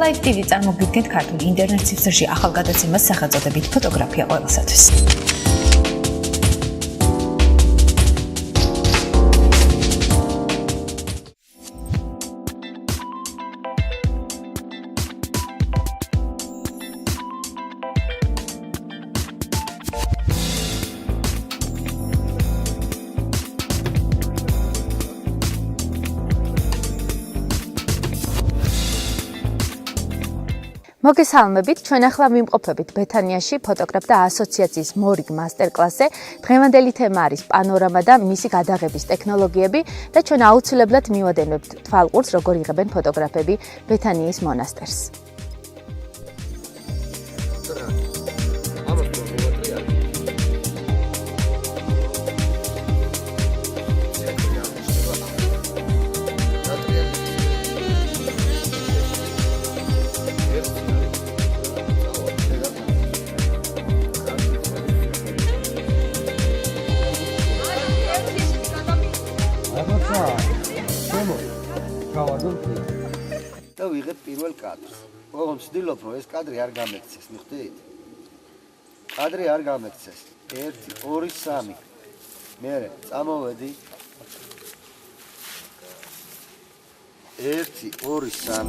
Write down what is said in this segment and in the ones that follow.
Live TV წარმოგიდგენთ ქართულ ინტერნეტ ციფრში ახალგაზრდების სახელწოდებით ფოტოგრაფია ყველასათვის. მოგესალმებით, ჩვენ ახლა ვიმყოფებით ბეთანიაში ფოტოგრაფთა ასოციაციის მორიგ მასტერკლასზე. დღევანდელი თემა არის პანორამა და მისი გადაღების ტექნოლოგიები და ჩვენ აუცილებლად მივადენებთ თვალყურს, როგორ იღებენ ფოტოგრაფები ბეთანიის მონასტერს. და ვიღებ პირველ კადრს. ოღონდ ვცდილობ, რომ ეს კადრი არ გამექცეს, მიხვდით? კადრი არ გამექცეს. 1 2 3. მერე წამოვედი. 1 2 3.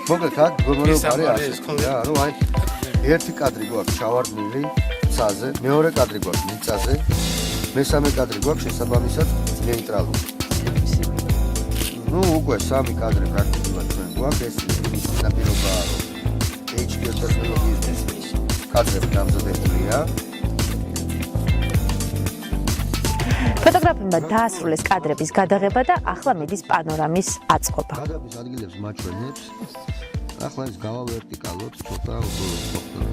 მოკლედ აქ გომოროა არის რა, რომ აი ერთი კადრი გვაქვს ჩავარდნილი ცაზე, მეორე კადრი გვაქვს მიწაზე, მესამე კადრი გვაქვს შესაბამისად ნეიტრალური. უკვე სამი კადრი პრაქტიკულად ჩვენ გვაქვს, ეს ნაპირობაა, რომ HDR ტექნოლოგიის კადრები დამზადებულია. ფოტოგრაფებმა დაასრულეს კადრების გადაღება და ახლა მიდის პანორამის აწყობა. გადაღების ადგილებს მაჩვენებს. ახლა ეს გავავერტიკალოთ, ცოტა მოხდება.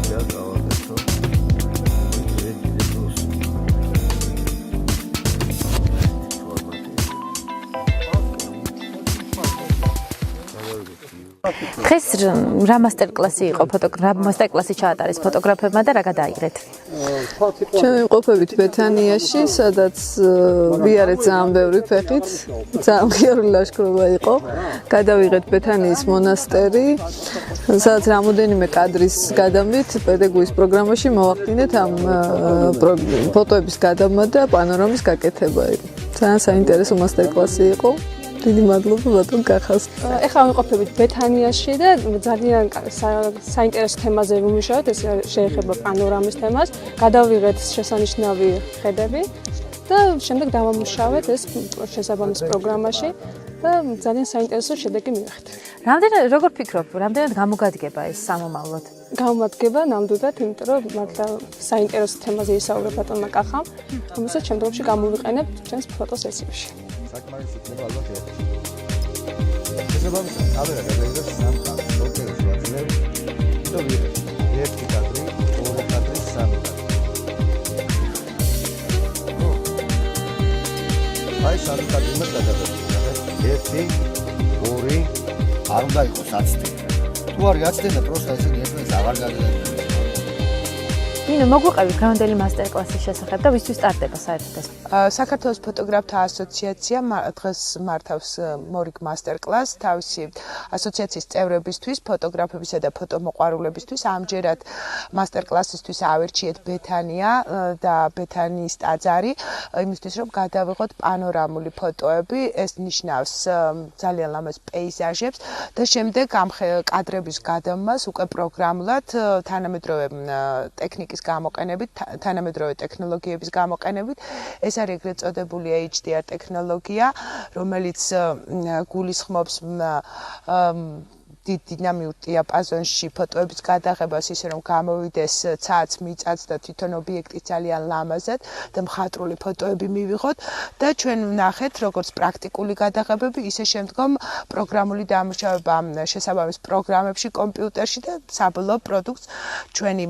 და გავავერტო. დღეს რა მასტერკლასი იყო მასტერკლასი ჩაატარეს ფოტოგრაფებმა და რა გადაიღეთ? ჩვენ ვიმყოფებით ბეთანიაში, სადაც ვიარეთ ძალიან ბევრი ფეხით, ძალიან ღიარი ლაშქრობა იყო. გადავიღეთ ბეთანიის მონასტერი, სადაც რამოდენიმე კადრის გადამით პედაგოგიის პროგრამაში მოვახდინეთ ამ ფოტოების გადამა და პანორამის გაკეთება. ძალიან საინტერესო მასტერკლასი იყო. დიდი მადლობა ბატონ კახას. ეხლა ვიმყოფებით ბეთანიაში და ძალიან საინტერესო თემაზე ვიმუშავეთ, ეს შეეხება პანორამის თემას. გადავიღეთ შესანიშნავი ხედები და შემდეგ დავამუშავეთ ეს შესაბამის პროგრამაში და ძალიან საინტერესო შედეგი მივიღეთ. როგორ ფიქრობ, რამდენად გამოგადგება ეს სამომავლოდ? გამოგადგება ნამდვილად, იმიტომ რომ მართლა საინტერესო თემაზე ისაუბრა ბატონმა კახამ, რომელსაც შემდგომში გამოვიყენებ ჩვენს ფოტოსესიაში. საკმარის იქნება ალბათ ერთი. შესაბამისად, კამერა გადაიღებს სამ კადრს, ოკეი, ვაძლევ. და ვიღებ ერთი კადრი, ორი კადრი, სამი კადრი. აი, სამი კადრი მას გადაგებია. 1 2 არ უნდა იყოს აცდე. თუ არ გაცდენა, პროსტა ისინი ერთმანეთს აღარ გადადებენ. ნინო, მოგვიყევი დღევანდელი მასტერკლასის შესახებ და ვისთვის სტარტდება საერთოდ ეს? საქართველოს ფოტოგრაფთა ასოციაცია დღეს მართავს მორიგ მასტერკლასს თავისი ასოციაციის წევრებისთვის, ფოტოგრაფებისა და ფოტომოყვარულებისთვის. ამჯერად მასტერკლასისთვის ავირჩიეთ ბეთანია და ბეთანიის ტაძარი, იმისთვის რომ გადავიღოთ პანორამული ფოტოები. ეს ნიშნავს ძალიან ლამაზ პეიზაჟებს და შემდეგ ამ კადრების გადამას უკვე პროგრამულად თანამედროვე ტექნიკის გამოყენებით, თანამედროვე ტექნოლოგიების გამოყენებით. ეს არის ეგრეთ წოდებული HDR ტექნოლოგია, რომელიც გულისხმობს დიდ დინამიურ დიაპაზონში ფოტოების გადაღებას, ისე რომ გამოვიდეს ცაც, მიწაც და თვითონ ობიექტი ძალიან ლამაზად და მხატვრული ფოტოები მივიღოთ და ჩვენ ვნახეთ როგორც პრაქტიკული გადაღებები, ისე შემდგომ პროგრამული დამუშავება შესაბამის პროგრამებში კომპიუტერში და საბოლოო პროდუქტს ჩვენი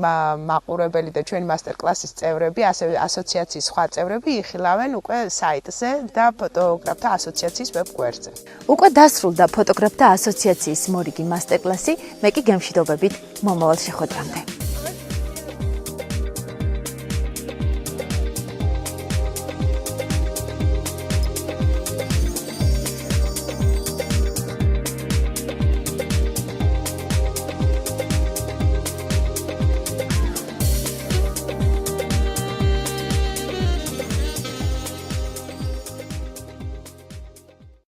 მაყურებელი და ჩვენი მასტერკლასის წევრები, ასევე ასოციაციის სხვა წევრები იხილავენ უკვე საიტზე და ფოტოგრაფთა ასოციაციის ვებგვერდზე. უკვე დასრულდა ფოტოგრაფთა ასოციაციის მორიგი მასტერკლასი, მე კი გემშვიდობებით მომავალ შეხვედრამდე.